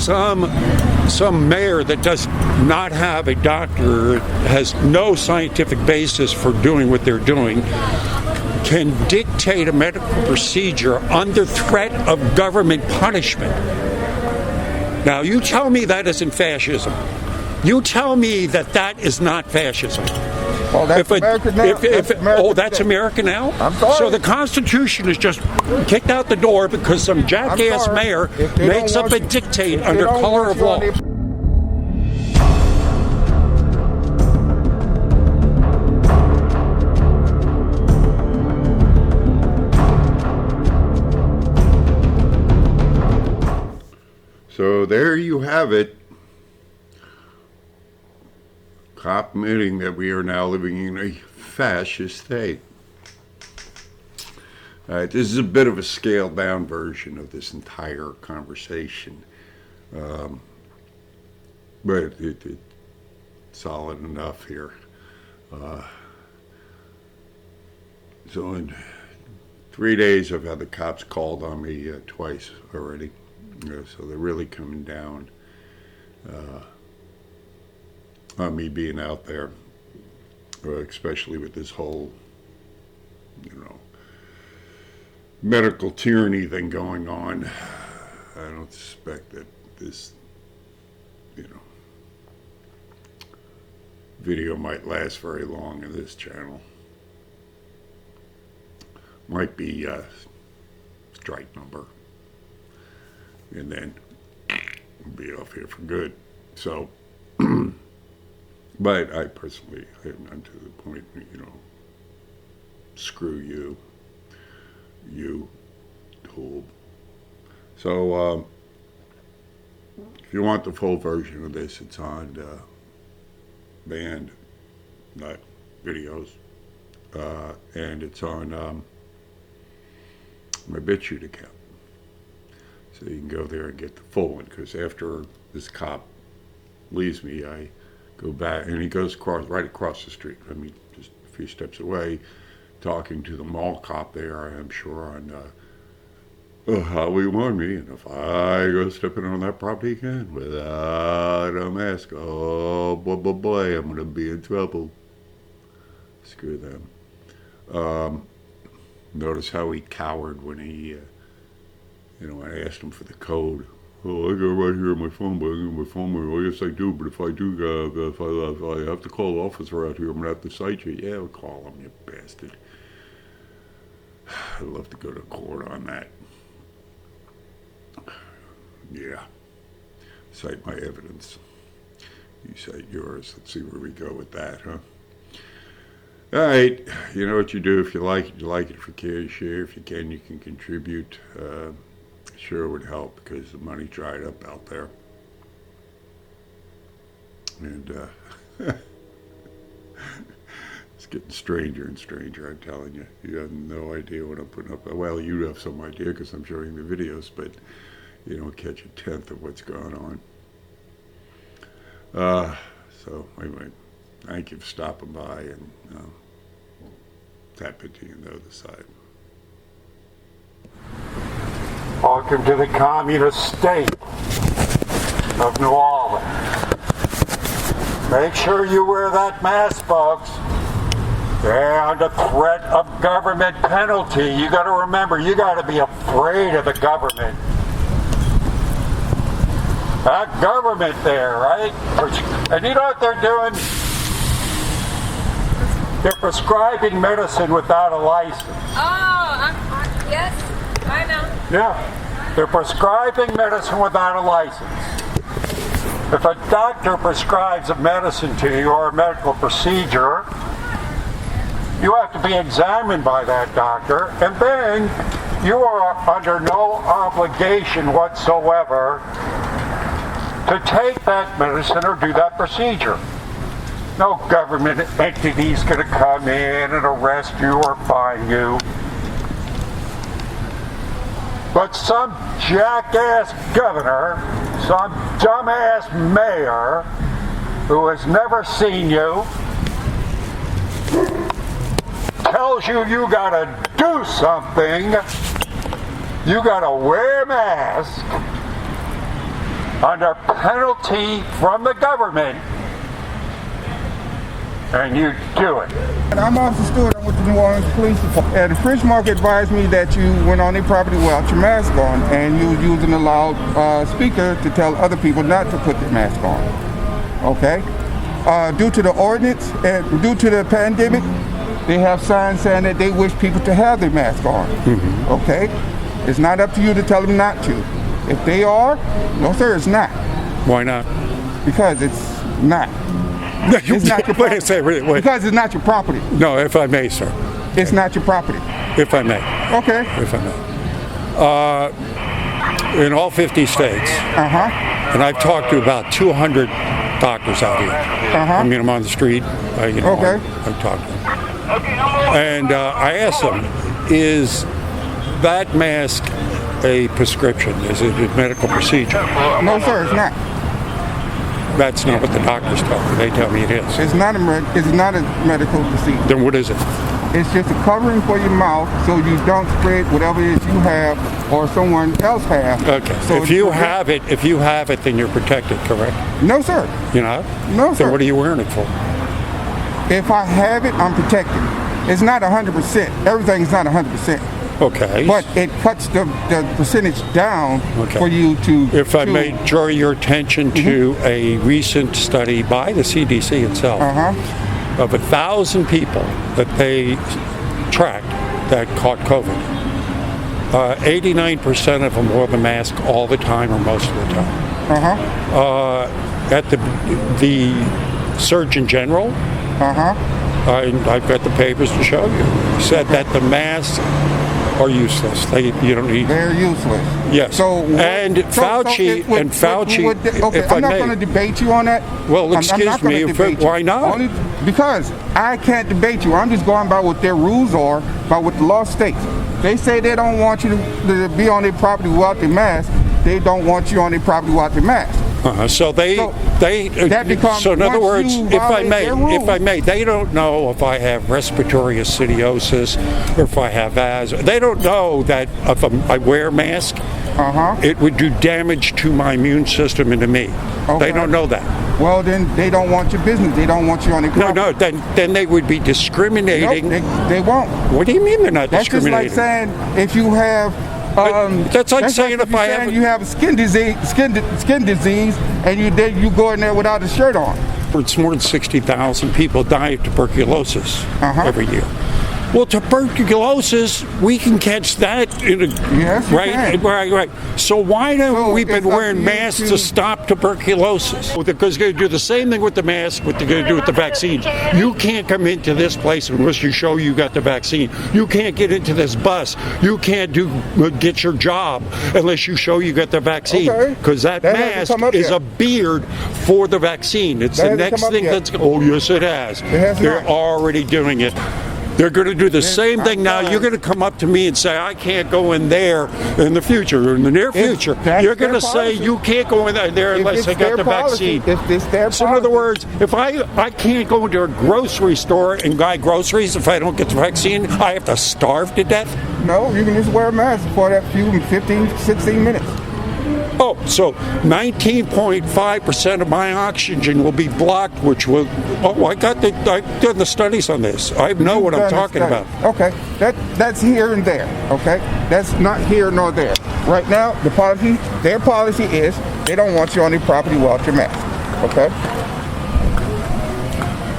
some mayor that does not have a doctor, has no scientific basis for doing what they're doing, can dictate a medical procedure under threat of government punishment. Now, you tell me that isn't fascism. You tell me that that is not fascism. Well, that's America now. That's America now? I'm sorry. So the Constitution is just kicked out the door because some jackass mayor makes up a dictate under color of law. So there you have it. Cop admitting that we are now living in a fascist state. This is a bit of a scaled down version of this entire conversation. But it's solid enough here. So in 3 days I've had the cops called on me twice already. So they're really coming down on me being out there, especially with this whole, medical tyranny thing going on. I don't suspect that this, video might last very long in this channel. Might be strike number. And then we'll be off here for good. So, but I personally am to the point, screw you, tool. So, if you want the full version of this, it's on band, not videos, and it's on my BitChute account. So you can go there and get the full one, because after this cop leaves me, I go back, and he goes right across the street. I mean, just a few steps away, talking to the mall cop there, I'm sure, on how he warned me, and if I go stepping on that property again without a mask, oh boy, I'm going to be in trouble. Screw them. Notice how he cowered when he... I asked him for the code. Oh, I got it right here on my phone, but I need my phone. Well, yes, I do, but if I do, if I have to call the officer out here, I'm going to have to cite you. Yeah, I'll call him, you bastard. I'd love to go to court on that. Yeah. Cite my evidence. You cite yours. Let's see where we go with that, huh? All right. You know what you do. If you like it, you like it. If you care, you share. If you can contribute. Sure would help, because the money dried up out there. And it's getting stranger and stranger, I'm telling you. You have no idea what I'm putting up. Well, you have some idea because I'm showing the videos, but you don't catch a tenth of what's going on. So anyway, thank you for stopping by, and tap into the other side. Welcome to the communist state of New Orleans. Make sure you wear that mask, folks. They're under threat of government penalty. You got to remember, you got to be afraid of the government. That government there, right? And you know what they're doing? They're prescribing medicine without a license. Oh, yes. I know. Yeah, they're prescribing medicine without a license. If a doctor prescribes a medicine to you or a medical procedure, you have to be examined by that doctor, and then you are under no obligation whatsoever to take that medicine or do that procedure. No government entity is going to come in and arrest you or fine you. But some jackass governor, some dumbass mayor who has never seen you, tells you gotta do something, you gotta wear a mask, under penalty from the government, and you do it. And I'm Officer Stewart. I'm with the New Orleans Police Department. And the Fish Market advised me that you went on their property without your mask on, and you was using a loud speaker to tell other people not to put their mask on. Okay? Due to the ordinance and due to the pandemic, they have signs saying that they wish people to have their mask on. Mm-hmm. Okay? It's not up to you to tell them not to. If they are, no sir, it's not. Why not? Because it's not. It's not your property. Wait. Because it's not your property. No, if I may, sir. It's not your property. If I may. Okay. If I may. In all 50 states, and I've talked to about 200 doctors out here. I mean, I'm on the street. I talk to them. And I asked them, is that mask a prescription? Is it a medical procedure? No, sir, it's not. That's not what the doctors tell me. They tell me it is. It's not a medical procedure. Then what is it? It's just a covering for your mouth so you don't spread whatever it is you have or someone else has. Okay. So if you have it, then you're protected, correct? No, sir. You're not? No, sir. Then what are you wearing it for? If I have it, I'm protected. It's not 100%. Everything's not 100%. Okay. But it cuts the percentage down for you to... If I may draw your attention to a recent study by the CDC itself of 1,000 people that they tracked that caught COVID, 89% of them wore the mask all the time or most of the time. At the Surgeon General, I've got the papers to show you, said that the masks are useless. You don't need. They're useless. Yes. Fauci. If I'm not going to debate you on that. Well, excuse me. Why not? Only because I can't debate you. I'm just going by what their rules are, by what the law states. They say they don't want you to be on their property without their mask. They don't want you on their property without their mask. So in other words, if I may, they don't know if I have respiratory acidiosis or if I have asthma. They don't know that if I wear a mask, it would do damage to my immune system and to me. Okay. They don't know that. Well, then they don't want your business. They don't want you on their property. No, then they would be discriminating. Nope, they won't. What do you mean they're not discriminating? That's just like saying if you have... that's like saying if I have... You have a skin disease, and you go in there without a shirt on. It's more than 60,000 people die of tuberculosis every year. Well, tuberculosis, we can catch that right. So why haven't we been wearing masks to stop tuberculosis? Because they're going to do the same thing with the mask, what they're going to do with the vaccines. You can't come into this place unless you show you got the vaccine. You can't get into this bus. You can't get your job unless you show you got the vaccine. Because that mask is a beard for the vaccine. It's the next thing that's... Oh, yes, it has. They're already doing it. They're going to do the same thing now. You're going to come up to me and say, I can't go in there in the future, or in the near future. You're going to say, you can't go in there unless I got the vaccine. So in other words, if I can't go into a grocery store and buy groceries if I don't get the vaccine, I have to starve to death? No, you can just wear a mask for that few 15, 16 minutes. Oh, so 19.5% of my oxygen will be blocked, which will... Oh, I've done the studies on this. I know what I'm talking about. Okay, that's here and there, okay? That's not here nor there. Right now, their policy is they don't want you on their property without your mask, okay?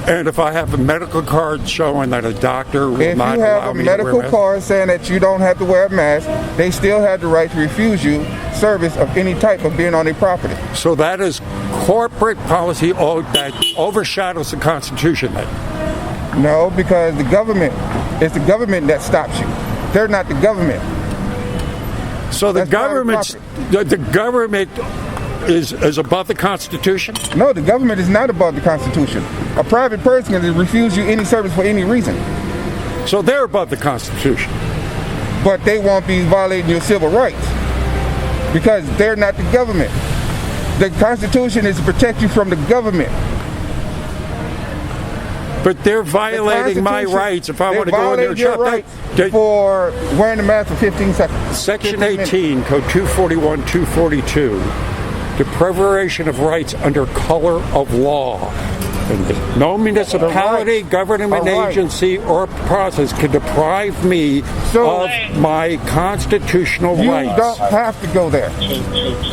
And if I have a medical card showing that a doctor will not allow me to wear a mask? If you have a medical card saying that you don't have to wear a mask, they still have the right to refuse you service of any type of being on their property. So that is corporate policy that overshadows the Constitution then? No, because it's the government that stops you. They're not the government. So the government is above the Constitution? No, the government is not above the Constitution. A private person can refuse you any service for any reason. So they're above the Constitution? But they won't be violating your civil rights because they're not the government. The Constitution is to protect you from the government. But they're violating my rights if I want to go in there and shop. For wearing a mask for 15 seconds. Section 18, Code 241, 242 deprivation of rights under color of law. And no municipality, government agency, or process can deprive me of my constitutional rights. You don't have to go there.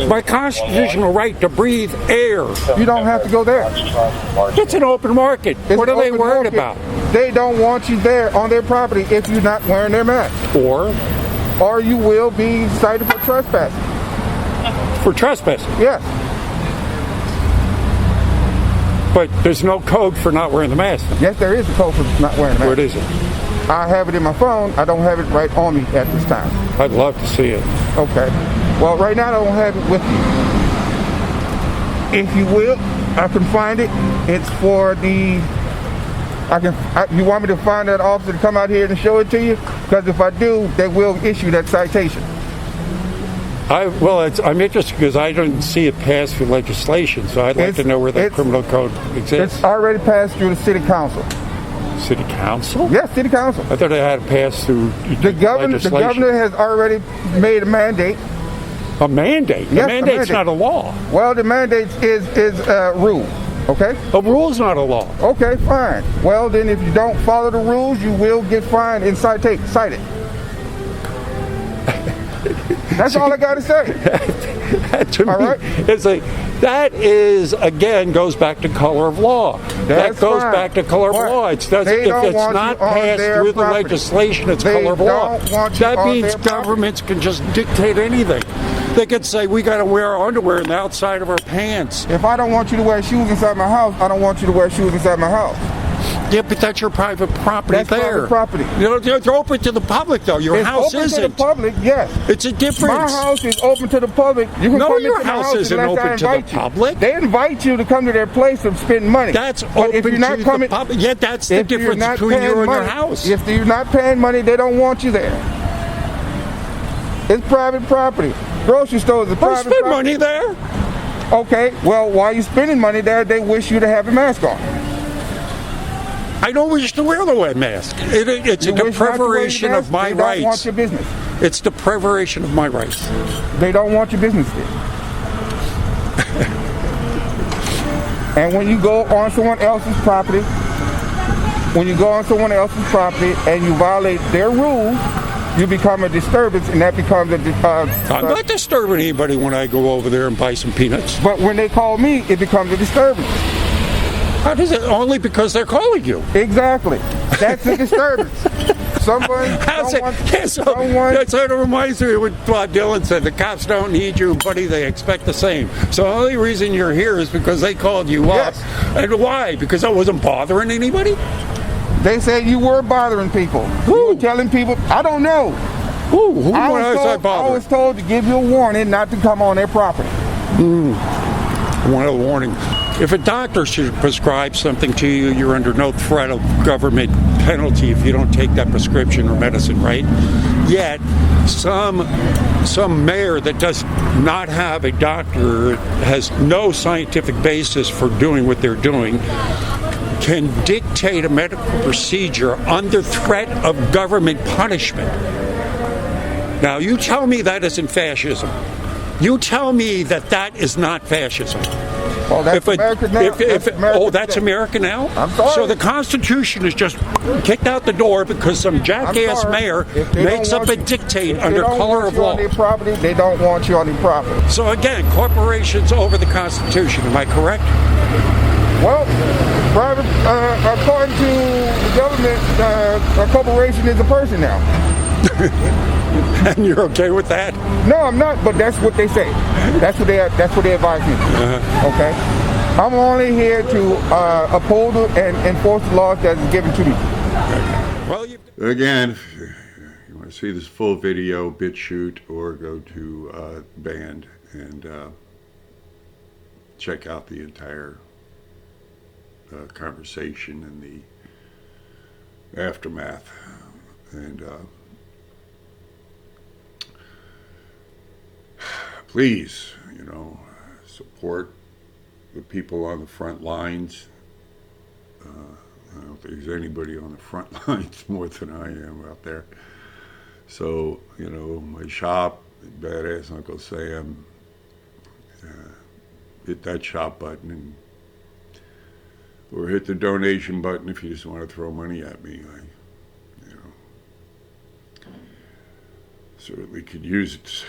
My constitutional right to breathe air. You don't have to go there. It's an open market. What are they worried about? They don't want you there on their property if you're not wearing their mask. Or you will be cited for trespassing. For trespassing? Yes. But there's no code for not wearing the mask. Yes, there is a code for not wearing the mask. What is it? I have it in my phone. I don't have it right on me at this time. I'd love to see it. Okay. Well, right now I don't have it with me. If you will, I can find it. It's for the... you want me to find that officer to come out here and show it to you? Because if I do, they will issue that citation. I'm interested because I don't see it pass through legislation, so I'd like to know where that criminal code exists. It's already passed through the city council. City council? Yes, city council. I thought it had to pass through legislation. The governor has already made a mandate. A mandate? Yes, a mandate's not a law. Well, the mandate is a rule. Okay? A rule's not a law. Okay, fine. Well, then if you don't follow the rules, you will get fined and cited. That's all I got to say. To me, it's like, that is, again, goes back to color of law. That goes back to color of law. If it's not passed through the legislation, it's color of law. That means governments can just dictate anything. They could say, we got to wear our underwear on the outside of our pants. If I don't want you to wear shoes inside my house, I don't want you to wear shoes inside my house. Yeah, but that's your private property. That's private property. You know, it's open to the public, though. Your house isn't. It's open to the public, yes. It's a difference. My house is open to the public. You can come your into my house isn't open to the public. They invite you to come to their place and spend money. That's open to the public. Yeah, that's the difference between you and your house. If you're not paying money, they don't want you there. It's private property. Grocery stores are private property. Spend money there. Okay, well, while you're spending money there, they wish you to have a mask on. I don't wish to wear the wet mask. It's a deprivation of my rights. They don't want your business. It's deprivation of my rights. They don't want your business there. And when you go on someone else's property, and you violate their rules, you become a disturbance, and that becomes a... I'm not disturbing anybody when I go over there and buy some peanuts. But when they call me, it becomes a disturbance. How does it? Only because they're calling you. Exactly. That's a disturbance. That sort of reminds me of what Bob Dylan said, the cops don't need you, buddy, they expect the same. So the only reason you're here is because they called you up. And why? Because I wasn't bothering anybody? They said you were bothering people. Who? You were telling people, I don't know. Who was I bothering? I was told to give you a warning not to come on their property. One of the warnings. If a doctor should prescribe something to you, you're under no threat of government penalty if you don't take that prescription or medicine, right? Yet, some mayor that does not have a doctor, has no scientific basis for doing what they're doing, can dictate a medical procedure under threat of government punishment. Now, you tell me that isn't fascism. You tell me that is not fascism. Well, that's America now. That's America now? I'm sorry. So the Constitution is just kicked out the door because some jackass mayor makes up a dictate under color of law. They don't want you on their property. So again, corporations over the Constitution. Am I correct? Well, according to the government, a corporation is a person now. And you're okay with that? No, I'm not. But that's what they say. That's what they advise me. Okay. I'm only here to uphold and enforce the laws that is given to me. Well, again, if you want to see this full video, BitChute, or go to Band and check out the entire conversation and the aftermath. And please, support the people on the front lines. I don't think there's anybody on the front lines more than I am out there. So, my shop, Badass Uncle Sam, hit that shop button and or hit the donation button if you just want to throw money at me. Certainly could use it.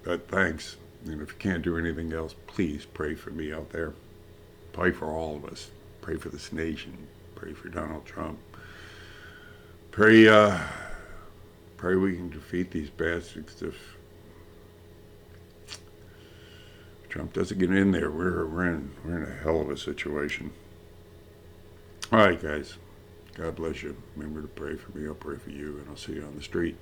But thanks. And if you can't do anything else, please pray for me out there. Pray for all of us. Pray for this nation. Pray for Donald Trump. Pray we can defeat these bastards. If Trump doesn't get in there, we're in a hell of a situation. All right, guys. God bless you. Remember to pray for me. I'll pray for you, and I'll see you on the street.